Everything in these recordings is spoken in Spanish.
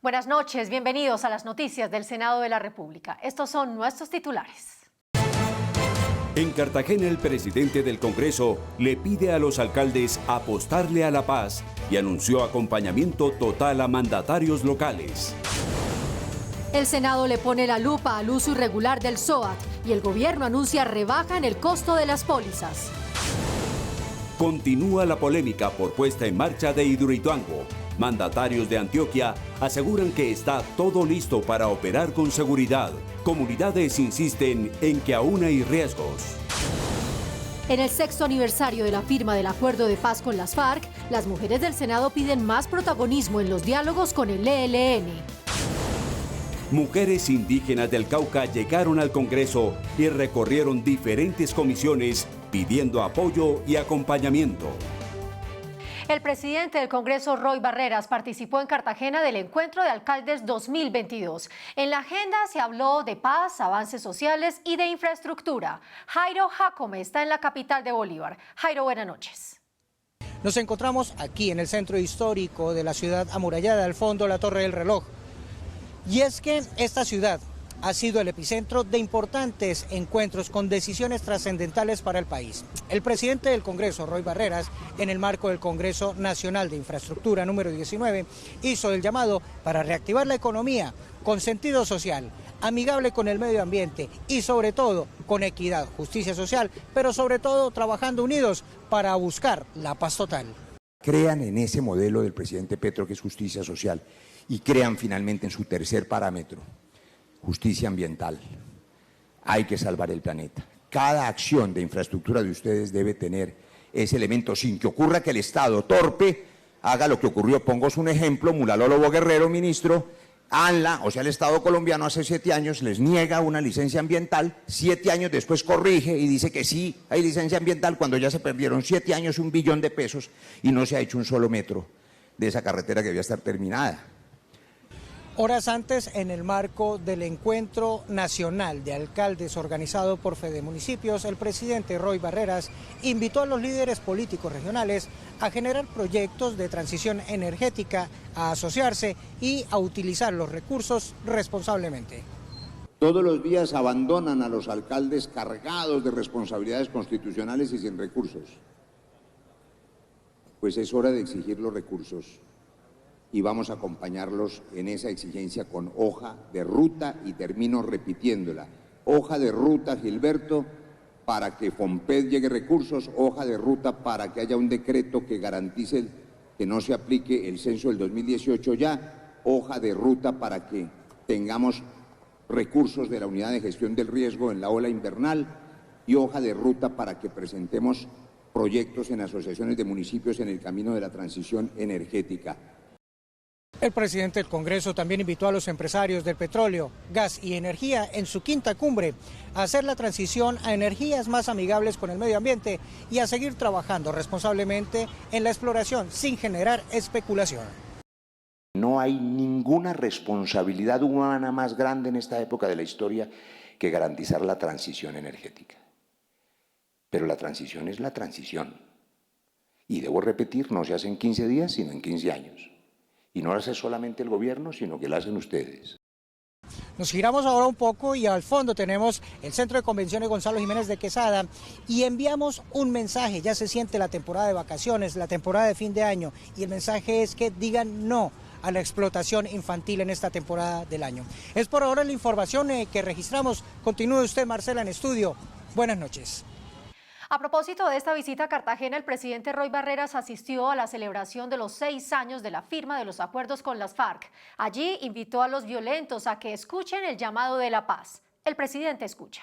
Buenas noches, bienvenidos a las noticias del Senado de la República. Estos son nuestros titulares. En Cartagena, el presidente del Congreso le pide a los alcaldes apostarle a la paz y anunció acompañamiento total a mandatarios locales. El Senado le pone la lupa al uso irregular del SOAT y el gobierno anuncia rebaja en el costo de las pólizas. Continúa la polémica por puesta en marcha de Hidroituango. Mandatarios de Antioquia aseguran que está todo listo para operar con seguridad. Comunidades insisten en que aún hay riesgos. En el 6º aniversario de la firma del acuerdo de paz con las FARC, las mujeres del Senado piden más protagonismo en los diálogos con el ELN. Mujeres indígenas del Cauca llegaron al Congreso y recorrieron diferentes comisiones pidiendo apoyo y acompañamiento. El presidente del Congreso, Roy Barreras, participó en Cartagena del Encuentro de Alcaldes 2022. En la agenda se habló de paz, avances sociales y de infraestructura. Jairo Jacome está en la capital de Bolívar. Jairo, buenas noches. Nos encontramos aquí en el centro histórico de la ciudad amurallada, al fondo la Torre del Reloj. Y es que esta ciudad ha sido el epicentro de importantes encuentros con decisiones trascendentales para el país. El presidente del Congreso, Roy Barreras, en el marco del Congreso Nacional de Infraestructura número 19, hizo el llamado para reactivar la economía con sentido social, amigable con el medio ambiente y sobre todo con equidad, justicia social, pero sobre todo trabajando unidos para buscar la paz total. Crean en ese modelo del presidente Petro que es justicia social y crean finalmente en su tercer parámetro, justicia ambiental. Hay que salvar el planeta. Cada acción de infraestructura de ustedes debe tener ese elemento sin que ocurra que el Estado torpe haga lo que ocurrió. Pongo un ejemplo, Mulalólobo Guerrero, ministro, ANLA, o sea el Estado colombiano hace 7 años les niega una licencia ambiental, 7 años después corrige y dice que sí hay licencia ambiental cuando ya se perdieron 7 años, 1 billón de pesos y no se ha hecho un solo metro de esa carretera que debía estar terminada. Horas antes, en el marco del Encuentro Nacional de Alcaldes organizado por Fede Municipios, el presidente Roy Barreras invitó a los líderes políticos regionales a generar proyectos de transición energética, a asociarse y a utilizar los recursos responsablemente. Todos los días abandonan a los alcaldes cargados de responsabilidades constitucionales y sin recursos. Pues es hora de exigir los recursos. Y vamos a acompañarlos en esa exigencia con hoja de ruta, y termino repitiéndola. Hoja de ruta, Gilberto, para que FOMPED llegue recursos, hoja de ruta para que haya un decreto que garantice que no se aplique el censo del 2018 ya, hoja de ruta para que tengamos recursos de la unidad de gestión del riesgo en la ola invernal y hoja de ruta para que presentemos proyectos en asociaciones de municipios en el camino de la transición energética. El presidente del Congreso también invitó a los empresarios del petróleo, gas y energía en su quinta cumbre a hacer la transición a energías más amigables con el medio ambiente y a seguir trabajando responsablemente en la exploración sin generar especulación. No hay ninguna responsabilidad humana más grande en esta época de la historia que garantizar la transición energética. Pero la transición es la transición. Y debo repetir, no se hace en 15 días, sino en 15 años. Y no lo hace solamente el gobierno, sino que lo hacen ustedes. Nos giramos ahora un poco y al fondo tenemos el Centro de Convenciones Gonzalo Jiménez de Quesada y enviamos un mensaje. Ya se siente la temporada de vacaciones, la temporada de fin de año, y el mensaje es que digan no a la explotación infantil en esta temporada del año. Es por ahora la información que registramos. Continúe usted, Marcela, en estudio. Buenas noches. A propósito de esta visita a Cartagena, el presidente Roy Barreras asistió a la celebración de los 6 años de la firma de los acuerdos con las FARC. Allí invitó a los violentos a que escuchen el llamado de la paz. El presidente escucha.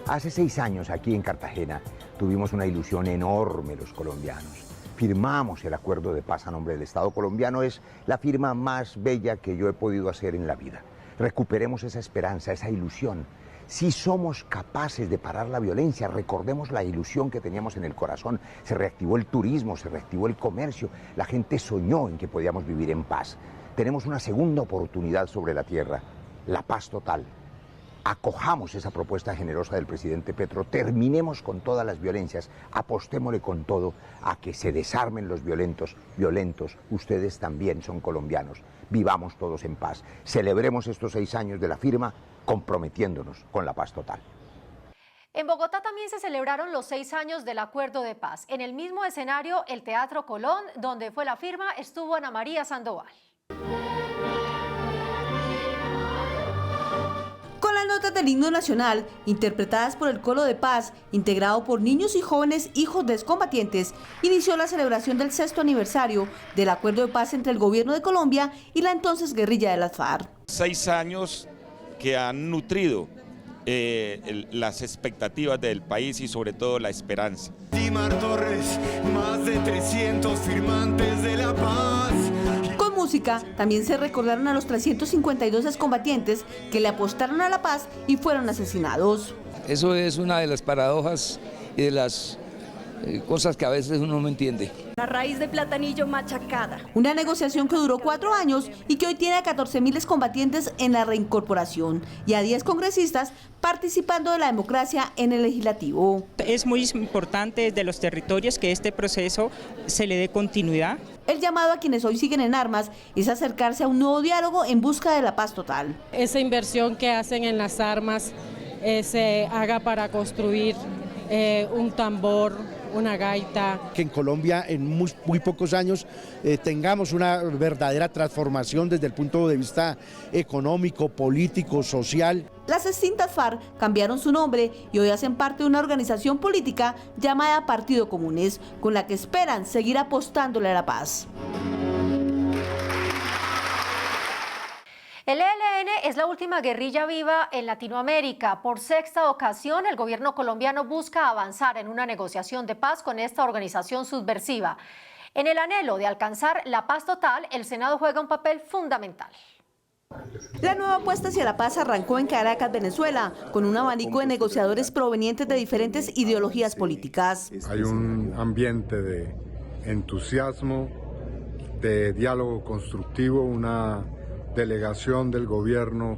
Hace 6 años aquí en Cartagena tuvimos una ilusión enorme los colombianos. Firmamos el acuerdo de paz a nombre del Estado colombiano. Es la firma más bella que yo he podido hacer en la vida. Recuperemos esa esperanza, esa ilusión. Si somos capaces de parar la violencia, recordemos la ilusión que teníamos en el corazón. Se reactivó el turismo, se reactivó el comercio, la gente soñó en que podíamos vivir en paz. Tenemos una segunda oportunidad sobre la tierra, la paz total. acojamos esa propuesta generosa del presidente Petro, terminemos con todas las violencias, apostémosle con todo a que se desarmen los violentos. Ustedes también son colombianos, vivamos todos en paz, celebremos estos 6 años de la firma comprometiéndonos con la paz total. En Bogotá también se celebraron los 6 años del Acuerdo de Paz. En el mismo escenario, el Teatro Colón, donde fue la firma, estuvo Ana María Sandoval. Con las notas del himno nacional, interpretadas por el Coro de Paz, integrado por niños y jóvenes hijos de excombatientes, inició la celebración del 6º aniversario del Acuerdo de Paz entre el gobierno de Colombia y la entonces guerrilla de las FARC. 6 años que han nutrido las expectativas del país y sobre todo la esperanza. Dimar Torres, más de 300 firmantes de la paz. Con música también se recordaron a los 352 excombatientes que le apostaron a la paz y fueron asesinados. Eso es una de las paradojas y de las cosas que a veces uno no entiende. La raíz de platanillo machacada. Una negociación que duró 4 años y que hoy tiene a 14.000 excombatientes en la reincorporación y a 10 congresistas participando de la democracia en el legislativo. Es muy importante desde los territorios que este proceso se le dé continuidad. El llamado a quienes hoy siguen en armas es acercarse a un nuevo diálogo en busca de la paz total. Esa inversión que hacen en las armas se haga para construir un tambor, una gaita. Que en Colombia en muy pocos años tengamos una verdadera transformación desde el punto de vista económico, político, social. Las extintas FARC cambiaron su nombre y hoy hacen parte de una organización política llamada Partido Comunes, con la que esperan seguir apostándole a la paz. El ELN es la última guerrilla viva en Latinoamérica. Por 6ª ocasión, el gobierno colombiano busca avanzar en una negociación de paz con esta organización subversiva. En el anhelo de alcanzar la paz total, el Senado juega un papel fundamental. La nueva apuesta hacia la paz arrancó en Caracas, Venezuela, con un abanico de negociadores provenientes de diferentes ideologías políticas. Hay un ambiente de entusiasmo, de diálogo constructivo, una delegación del gobierno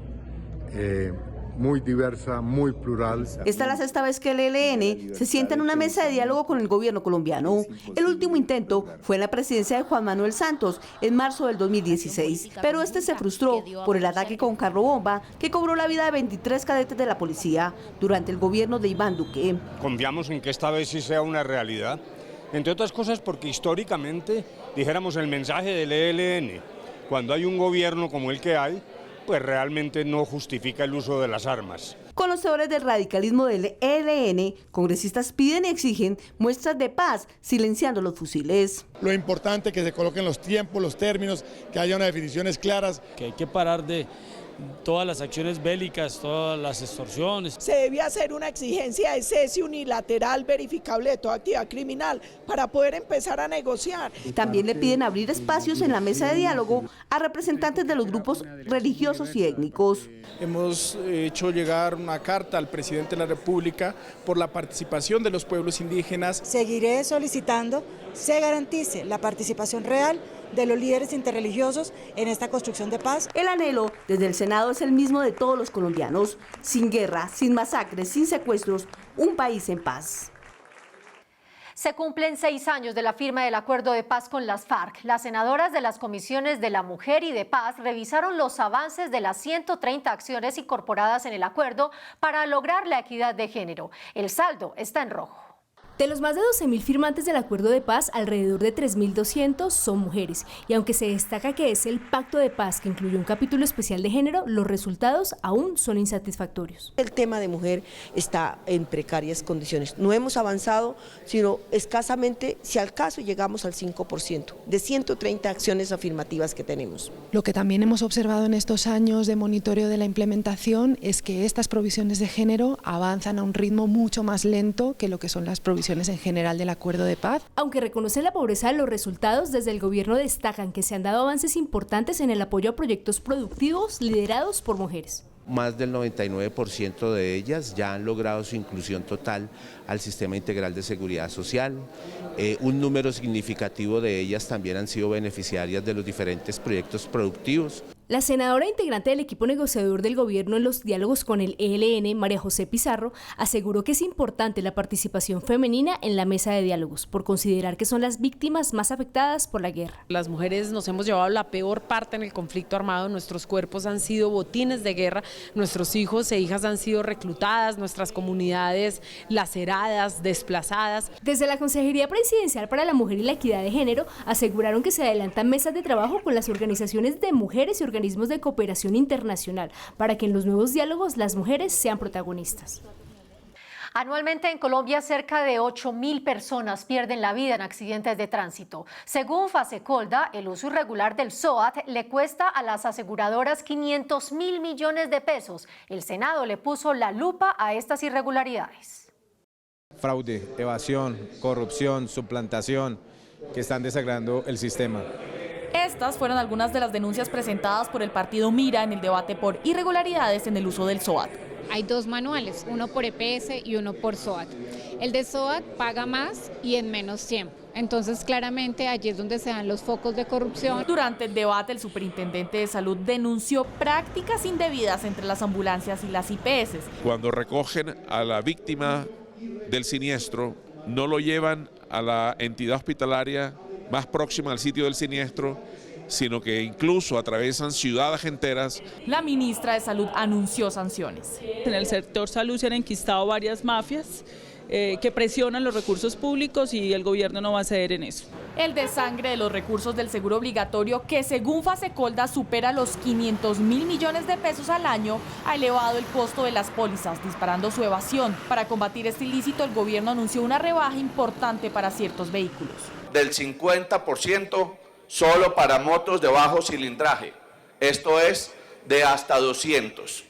muy diversa, muy plural. Esta es la 6ª vez que el ELN se sienta en una mesa de diálogo con el gobierno colombiano. El último intento fue en la presidencia de Juan Manuel Santos en marzo del 2016, pero este se frustró por el ataque con carro bomba que cobró la vida de 23 cadetes de la policía durante el gobierno de Iván Duque. Confiamos en que esta vez sí sea una realidad, entre otras cosas porque históricamente, dijéramos, el mensaje del ELN, cuando hay un gobierno como el que hay, pues realmente no justifica el uso de las armas. Conocedores del radicalismo del ELN, congresistas piden y exigen muestras de paz, silenciando los fusiles. Lo importante es que se coloquen los tiempos, los términos, que haya unas definiciones claras. Que hay que parar de todas las acciones bélicas, todas las extorsiones. Se debe hacer una exigencia de cese unilateral verificable de toda actividad criminal para poder empezar a negociar. También le piden abrir espacios en la mesa de diálogo a representantes de los grupos religiosos y étnicos. Hemos hecho llegar una carta al presidente de la República por la participación de los pueblos indígenas. Seguiré solicitando se garantice la participación real de los líderes interreligiosos en esta construcción de paz. El anhelo desde el Senado es el mismo de todos los colombianos, sin guerra, sin masacres, sin secuestros, un país en paz. Se cumplen 6 años de la firma del acuerdo de paz con las FARC. Las senadoras de las comisiones de la Mujer y de Paz revisaron los avances de las 130 acciones incorporadas en el acuerdo para lograr la equidad de género. El saldo está en rojo. De los más de 12.000 firmantes del Acuerdo de Paz, alrededor de 3.200 son mujeres. Y aunque se destaca que es el Pacto de Paz que incluye un capítulo especial de género, los resultados aún son insatisfactorios. El tema de mujer está en precarias condiciones. No hemos avanzado, sino escasamente, si al caso llegamos al 5% de 130 acciones afirmativas que tenemos. Lo que también hemos observado en estos años de monitoreo de la implementación es que estas provisiones de género avanzan a un ritmo mucho más lento que lo que son las provisiones en general del Acuerdo de Paz. Aunque reconocen la pobreza de los resultados, desde el gobierno destacan que se han dado avances importantes en el apoyo a proyectos productivos liderados por mujeres. Más del 99% de ellas ya han logrado su inclusión total al sistema integral de seguridad social. Un número significativo de ellas también han sido beneficiarias de los diferentes proyectos productivos. La senadora integrante del equipo negociador del gobierno en los diálogos con el ELN, María José Pizarro, aseguró que es importante la participación femenina en la mesa de diálogos, por considerar que son las víctimas más afectadas por la guerra. Las mujeres nos hemos llevado la peor parte en el conflicto armado, nuestros cuerpos han sido botines de guerra, nuestros hijos e hijas han sido reclutadas, nuestras comunidades laceradas, desplazadas. Desde la Consejería Presidencial para la Mujer y la Equidad de Género aseguraron que se adelantan mesas de trabajo con las organizaciones de mujeres y organismos de cooperación internacional para que en los nuevos diálogos las mujeres sean protagonistas. Anualmente en Colombia cerca de 8.000 personas pierden la vida en accidentes de tránsito. Según Fasecolda, el uso irregular del SOAT le cuesta a las aseguradoras 500.000 millones de pesos. El Senado le puso la lupa a estas irregularidades. Fraude, evasión, corrupción, suplantación, que están desagrando el sistema. Estas fueron algunas de las denuncias presentadas por el partido Mira en el debate por irregularidades en el uso del SOAT. Hay dos manuales, uno por EPS y uno por SOAT. El de SOAT paga más y en menos tiempo. Entonces, claramente, allí es donde se dan los focos de corrupción. Durante el debate, el superintendente de salud denunció prácticas indebidas entre las ambulancias y las IPS. Cuando recogen a la víctima del siniestro, no lo llevan a la entidad hospitalaria más próxima al sitio del siniestro, sino que incluso atravesan ciudades enteras. La ministra de Salud anunció sanciones. En el sector salud se han enquistado varias mafias que presionan los recursos públicos y el gobierno no va a ceder en eso. El desangre de los recursos del seguro obligatorio, que según Fasecolda supera los 500.000 millones de pesos al año, ha elevado el costo de las pólizas, disparando su evasión. Para combatir este ilícito, el gobierno anunció una rebaja importante para ciertos vehículos. Del 50% solo para motos de bajo cilindraje, esto es de hasta 200,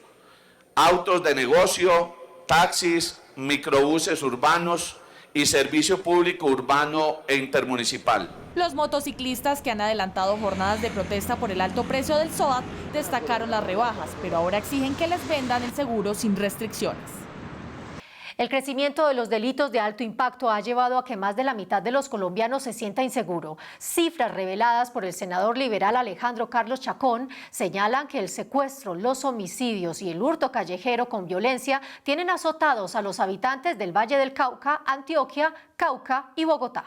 autos de negocio, taxis, microbuses urbanos y servicio público urbano e intermunicipal. Los motociclistas que han adelantado jornadas de protesta por el alto precio del SOAT destacaron las rebajas, pero ahora exigen que les vendan el seguro sin restricciones. El crecimiento de los delitos de alto impacto ha llevado a que más de la mitad de los colombianos se sienta inseguro. Cifras reveladas por el senador liberal Alejandro Carlos Chacón señalan que el secuestro, los homicidios y el hurto callejero con violencia tienen azotados a los habitantes del Valle del Cauca, Antioquia, Cauca y Bogotá.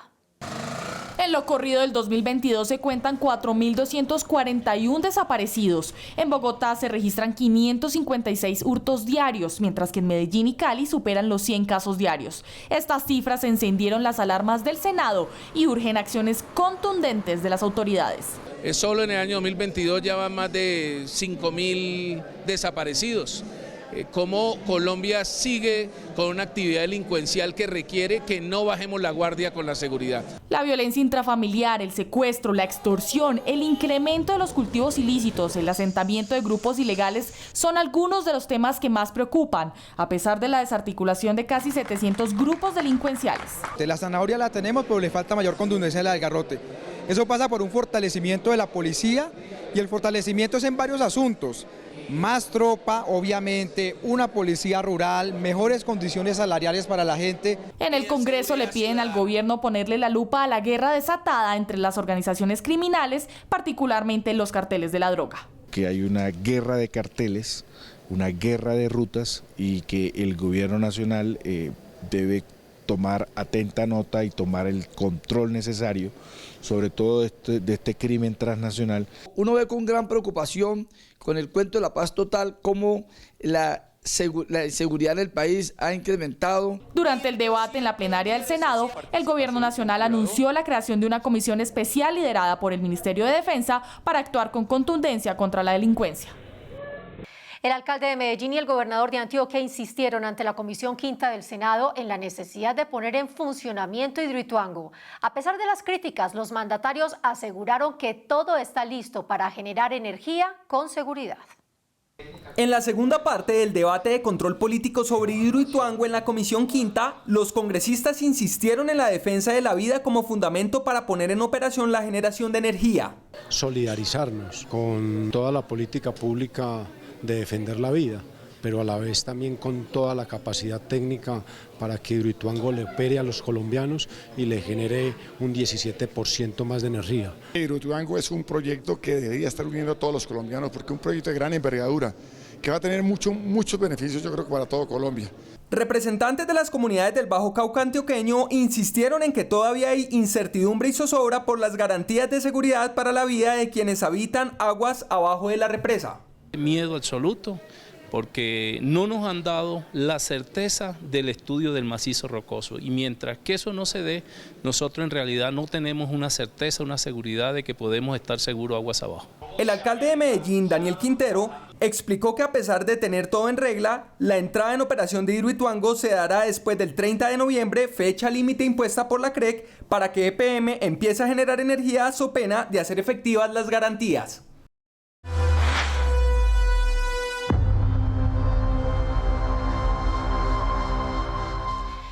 En lo corrido del 2022 se cuentan 4.241 desaparecidos. En Bogotá se registran 556 hurtos diarios, mientras que en Medellín y Cali superan los 100 casos diarios. Estas cifras encendieron las alarmas del Senado y urgen acciones contundentes de las autoridades. Solo en el año 2022 ya van más de 5.000 desaparecidos. Cómo Colombia sigue con una actividad delincuencial que requiere que no bajemos la guardia con la seguridad. La violencia intrafamiliar, el secuestro, la extorsión, el incremento de los cultivos ilícitos, el asentamiento de grupos ilegales son algunos de los temas que más preocupan, a pesar de la desarticulación de casi 700 grupos delincuenciales. La zanahoria la tenemos, pero le falta mayor contundencia en la del garrote. Eso pasa por un fortalecimiento de la policía y el fortalecimiento es en varios asuntos. Más tropa, obviamente, una policía rural, mejores condiciones salariales para la gente. En el Congreso le piden al gobierno ponerle la lupa a la guerra desatada entre las organizaciones criminales, particularmente los carteles de la droga. Que hay una guerra de carteles, una guerra de rutas y que el gobierno nacional debe tomar atenta nota y tomar el control necesario, sobre todo de este crimen transnacional. Uno ve con gran preocupación, con el cuento de la paz total, cómo la inseguridad en el país ha incrementado. Durante el debate en la plenaria del Senado, el Gobierno Nacional anunció la creación de una comisión especial liderada por el Ministerio de Defensa para actuar con contundencia contra la delincuencia. El alcalde de Medellín y el gobernador de Antioquia insistieron ante la Comisión Quinta del Senado en la necesidad de poner en funcionamiento Hidroituango. A pesar de las críticas, los mandatarios aseguraron que todo está listo para generar energía con seguridad. En la segunda parte del debate de control político sobre Hidroituango en la Comisión Quinta, los congresistas insistieron en la defensa de la vida como fundamento para poner en operación la generación de energía. Solidarizarnos con toda la política pública de defender la vida, pero a la vez también con toda la capacidad técnica para que Hidroituango le opere a los colombianos y le genere un 17% más de energía. Hidroituango es un proyecto que debería estar uniendo a todos los colombianos porque es un proyecto de gran envergadura que va a tener muchos beneficios, yo creo que para todo Colombia. Representantes de las comunidades del Bajo Cauca antioqueño insistieron en que todavía hay incertidumbre y zozobra por las garantías de seguridad para la vida de quienes habitan aguas abajo de la represa. Miedo absoluto, porque no nos han dado la certeza del estudio del macizo rocoso, y mientras que eso no se dé, nosotros en realidad no tenemos una certeza, una seguridad de que podemos estar seguros aguas abajo. El alcalde de Medellín, Daniel Quintero, explicó que a pesar de tener todo en regla, la entrada en operación de Hidroituango se dará después del 30 de noviembre, fecha límite impuesta por la CREC, para que EPM empiece a generar energía so pena de hacer efectivas las garantías.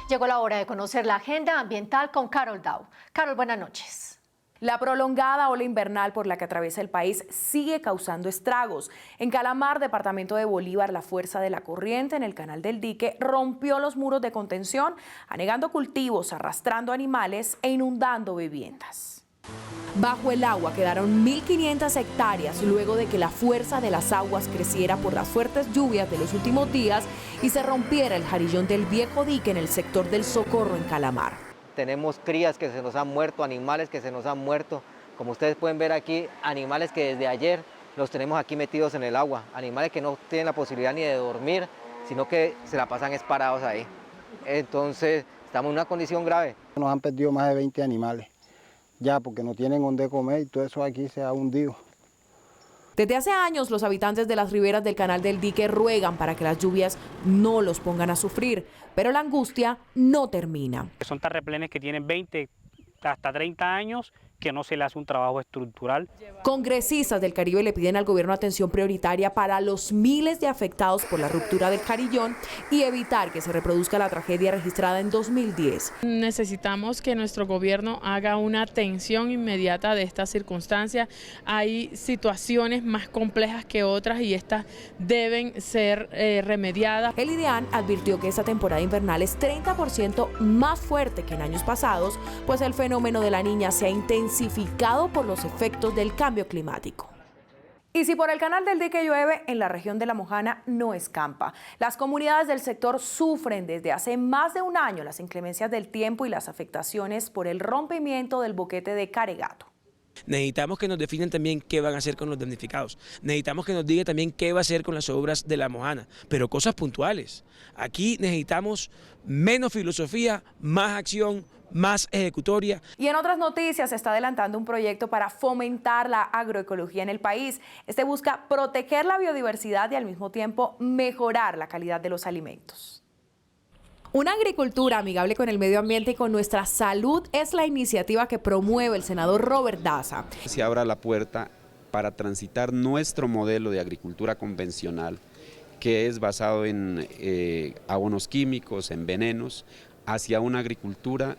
Llegó la hora de conocer la agenda ambiental con Carol Dow. Carol, buenas noches. La prolongada ola invernal por la que atraviesa el país sigue causando estragos. En Calamar, departamento de Bolívar, la fuerza de la corriente en el canal del dique rompió los muros de contención, anegando cultivos, arrastrando animales e inundando viviendas. Bajo el agua quedaron 1.500 hectáreas luego de que la fuerza de las aguas creciera por las fuertes lluvias de los últimos días y se rompiera el jarillón del viejo dique en el sector del Socorro en Calamar. Tenemos crías que se nos han muerto, animales que se nos han muerto. Como ustedes pueden ver aquí, animales que desde ayer los tenemos aquí metidos en el agua. Animales que no tienen la posibilidad ni de dormir, sino que se la pasan parados ahí. Entonces, estamos en una condición grave. Nos han perdido más de 20 animales, ya porque no tienen dónde comer y todo eso aquí se ha hundido. Desde hace años, los habitantes de las riberas del canal del dique ruegan para que las lluvias no los pongan a sufrir, pero la angustia no termina. Son terraplenes que tienen 20 hasta 30 años, que no se le hace un trabajo estructural. Congresistas del Caribe le piden al gobierno atención prioritaria para los miles de afectados por la ruptura del Carillón y evitar que se reproduzca la tragedia registrada en 2010. Necesitamos que nuestro gobierno haga una atención inmediata de esta circunstancia. Hay situaciones más complejas que otras y estas deben ser remediadas. El IDEAN advirtió que esta temporada invernal es 30% más fuerte que en años pasados, pues el fenómeno de la Niña se ha intensificado por los efectos del cambio climático. Y si por el canal del dique llueve, en la región de La Mojana no escampa. Las comunidades del sector sufren desde hace más de un año las inclemencias del tiempo y las afectaciones por el rompimiento del boquete de Caregato. Necesitamos que nos definan también qué van a hacer con los damnificados. Necesitamos que nos digan también qué va a hacer con las obras de La Mojana, pero cosas puntuales. Aquí necesitamos menos filosofía, más acción, más ejecutoria. Y en otras noticias se está adelantando un proyecto para fomentar la agroecología en el país. Este busca proteger la biodiversidad y al mismo tiempo mejorar la calidad de los alimentos. Una agricultura amigable con el medio ambiente y con nuestra salud es la iniciativa que promueve el senador Robert Daza. Se abra la puerta para transitar nuestro modelo de agricultura convencional, que es basado en abonos químicos, en venenos, hacia una agricultura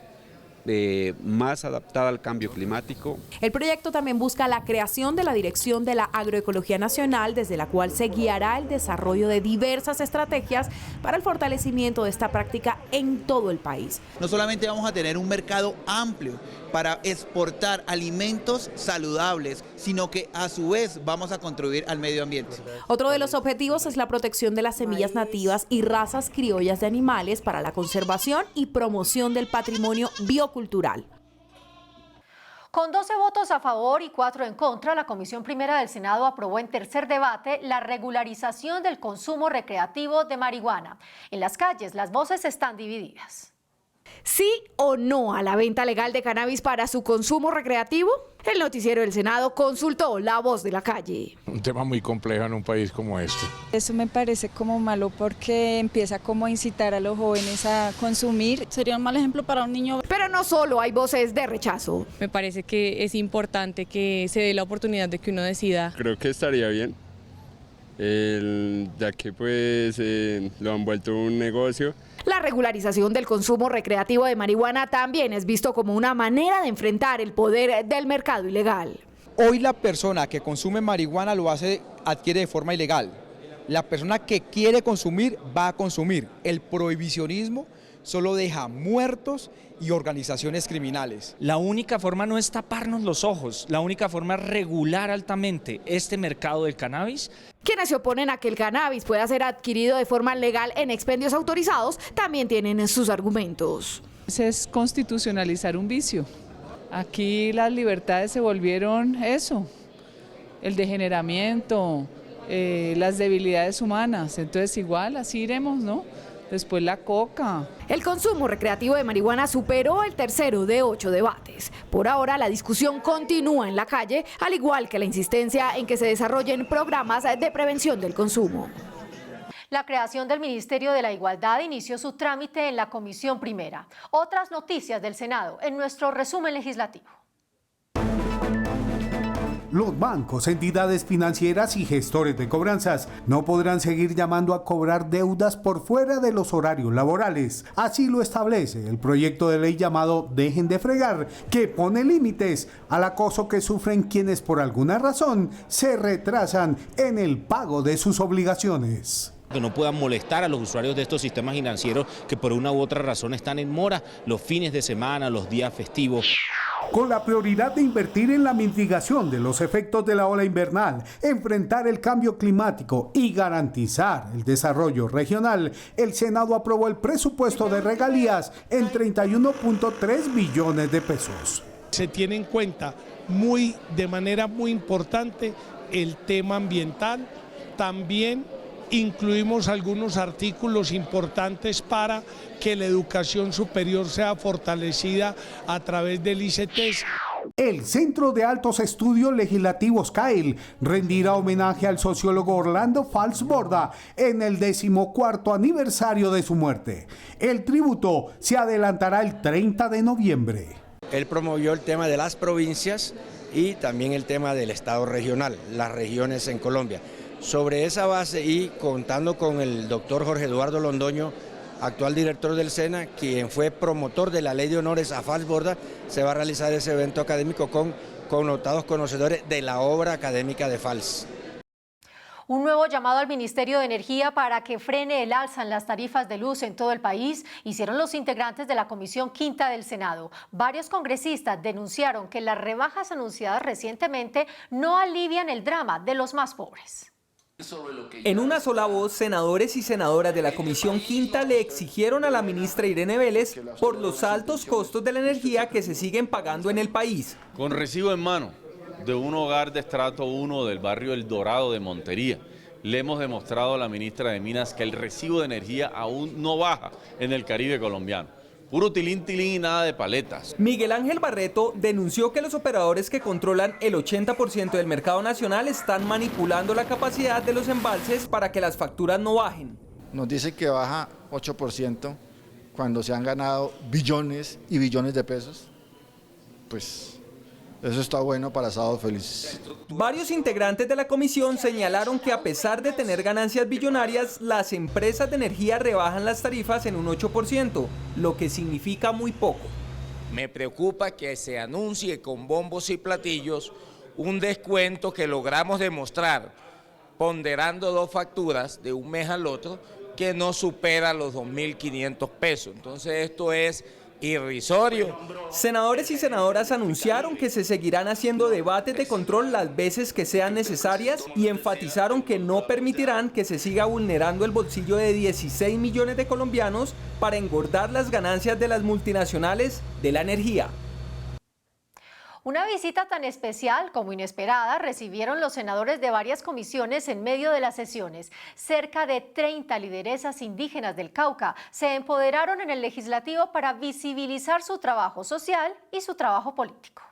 más adaptada al cambio climático. El proyecto también busca la creación de la Dirección de la Agroecología Nacional, desde la cual se guiará el desarrollo de diversas estrategias para el fortalecimiento de esta práctica en todo el país. No solamente vamos a tener un mercado amplio para exportar alimentos saludables, sino que a su vez vamos a contribuir al medio ambiente. Otro de los objetivos es la protección de las semillas nativas y razas criollas de animales para la conservación y promoción del patrimonio biocultural. Con 12 votos a favor y 4 en contra, la Comisión Primera del Senado aprobó en tercer debate la regularización del consumo recreativo de marihuana. En las calles, las voces están divididas. ¿Sí o no a la venta legal de cannabis para su consumo recreativo? El noticiero del Senado consultó la voz de la calle. Un tema muy complejo en un país como este. Eso me parece como malo porque empieza como a incitar a los jóvenes a consumir. Sería un mal ejemplo para un niño. Pero no solo hay voces de rechazo. Me parece que es importante que se dé la oportunidad de que uno decida. Creo que estaría bien, ya que pues lo han vuelto un negocio. La regularización del consumo recreativo de marihuana también es visto como una manera de enfrentar el poder del mercado ilegal. Hoy la persona que consume marihuana lo adquiere de forma ilegal. La persona que quiere consumir va a consumir. El prohibicionismo solo deja muertos y organizaciones criminales. La única forma no es taparnos los ojos, la única forma es regular altamente este mercado del cannabis. Quienes se oponen a que el cannabis pueda ser adquirido de forma legal en expendios autorizados también tienen sus argumentos. Es constitucionalizar un vicio. Aquí las libertades se volvieron eso, el degeneramiento, las debilidades humanas. Entonces igual así iremos, ¿no? Después la coca. El consumo recreativo de marihuana superó el tercero de 8 debates. Por ahora la discusión continúa en la calle, al igual que la insistencia en que se desarrollen programas de prevención del consumo. La creación del Ministerio de la Igualdad inició su trámite en la Comisión Primera. Otras noticias del Senado en nuestro resumen legislativo. Los bancos, entidades financieras y gestores de cobranzas no podrán seguir llamando a cobrar deudas por fuera de los horarios laborales. Así lo establece el proyecto de ley llamado Dejen de Fregar, que pone límites al acoso que sufren quienes por alguna razón se retrasan en el pago de sus obligaciones. Que no puedan molestar a los usuarios de estos sistemas financieros que por una u otra razón están en mora los fines de semana, los días festivos. Con la prioridad de invertir en la mitigación de los efectos de la ola invernal, enfrentar el cambio climático y garantizar el desarrollo regional, el Senado aprobó el presupuesto de regalías en 31.3 billones de pesos. Se tiene en cuenta de manera muy importante el tema ambiental. También incluimos algunos artículos importantes para que la educación superior sea fortalecida a través del ICETEX. El Centro de Altos Estudios Legislativos CAEL rendirá homenaje al sociólogo Orlando Falsborda en el 14º aniversario de su muerte. El tributo se adelantará el 30 de noviembre. Él promovió el tema de las provincias y también el tema del Estado regional, las regiones en Colombia. Sobre esa base y contando con el doctor Jorge Eduardo Londoño, actual director del SENA, quien fue promotor de la Ley de Honores a Falsborda, se va a realizar ese evento académico con connotados conocedores de la obra académica de Fals. Un nuevo llamado al Ministerio de Energía para que frene el alza en las tarifas de luz en todo el país hicieron los integrantes de la Comisión Quinta del Senado. Varios congresistas denunciaron que las rebajas anunciadas recientemente no alivian el drama de los más pobres. En una sola voz, senadores y senadoras de la Comisión Quinta le exigieron a la ministra Irene Vélez por los altos costos de la energía que se siguen pagando en el país. Con recibo en mano de un hogar de estrato 1 del barrio El Dorado de Montería, le hemos demostrado a la ministra de Minas que el recibo de energía aún no baja en el Caribe colombiano. Puro tilín tilín y nada de paletas. Miguel Ángel Barreto denunció que los operadores que controlan el 80% del mercado nacional están manipulando la capacidad de los embalses para que las facturas no bajen. Nos dice que baja 8% cuando se han ganado billones y billones de pesos. Pues eso está bueno para Sábados Felices. Varios integrantes de la comisión señalaron que a pesar de tener ganancias billonarias, las empresas de energía rebajan las tarifas en un 8%, lo que significa muy poco. Me preocupa que se anuncie con bombos y platillos un descuento que logramos demostrar ponderando dos facturas de un mes al otro que no supera los 2.500 pesos. Entonces esto es irrisorio. Senadores y senadoras anunciaron que se seguirán haciendo debates de control las veces que sean necesarias y enfatizaron que no permitirán que se siga vulnerando el bolsillo de 16 millones de colombianos para engordar las ganancias de las multinacionales de la energía. Una visita tan especial como inesperada recibieron los senadores de varias comisiones en medio de las sesiones. Cerca de 30 lideresas indígenas del Cauca se empoderaron en el legislativo para visibilizar su trabajo social y su trabajo político.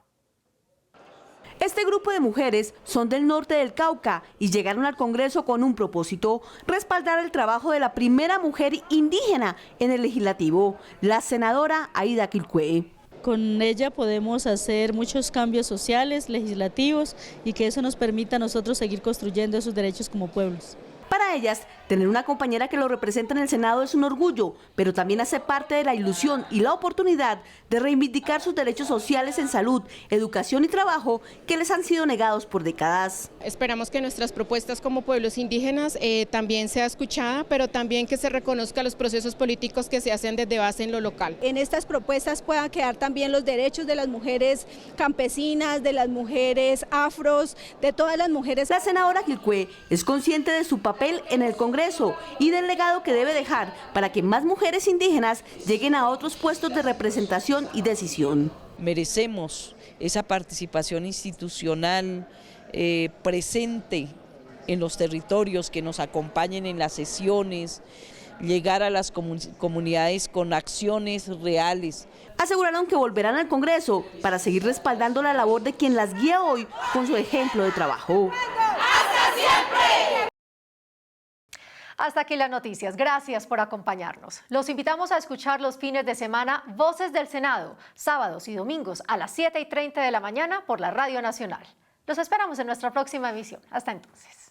Este grupo de mujeres son del norte del Cauca y llegaron al Congreso con un propósito: respaldar el trabajo de la primera mujer indígena en el legislativo, la senadora Aida Quilcue. Con ella podemos hacer muchos cambios sociales, legislativos, y que eso nos permita a nosotros seguir construyendo esos derechos como pueblos. Para ellas, Tener una compañera que lo representa en el Senado es un orgullo, pero también hace parte de la ilusión y la oportunidad de reivindicar sus derechos sociales en salud, educación y trabajo que les han sido negados por décadas. Esperamos que nuestras propuestas como pueblos indígenas también sea escuchada, pero también que se reconozca los procesos políticos que se hacen desde base en lo local. En estas propuestas puedan quedar también los derechos de las mujeres campesinas, de las mujeres afros, de todas las mujeres. La senadora Quilcué es consciente de su papel en el Congreso y del legado que debe dejar para que más mujeres indígenas lleguen a otros puestos de representación y decisión. Merecemos esa participación institucional presente en los territorios, que nos acompañen en las sesiones, llegar a las comunidades con acciones reales. Aseguraron que volverán al Congreso para seguir respaldando la labor de quien las guía hoy con su ejemplo de trabajo. ¡Hasta siempre! Hasta aquí las noticias. Gracias por acompañarnos. Los invitamos a escuchar los fines de semana Voces del Senado, sábados y domingos a las 7:30 de la mañana por la Radio Nacional. Los esperamos en nuestra próxima emisión. Hasta entonces.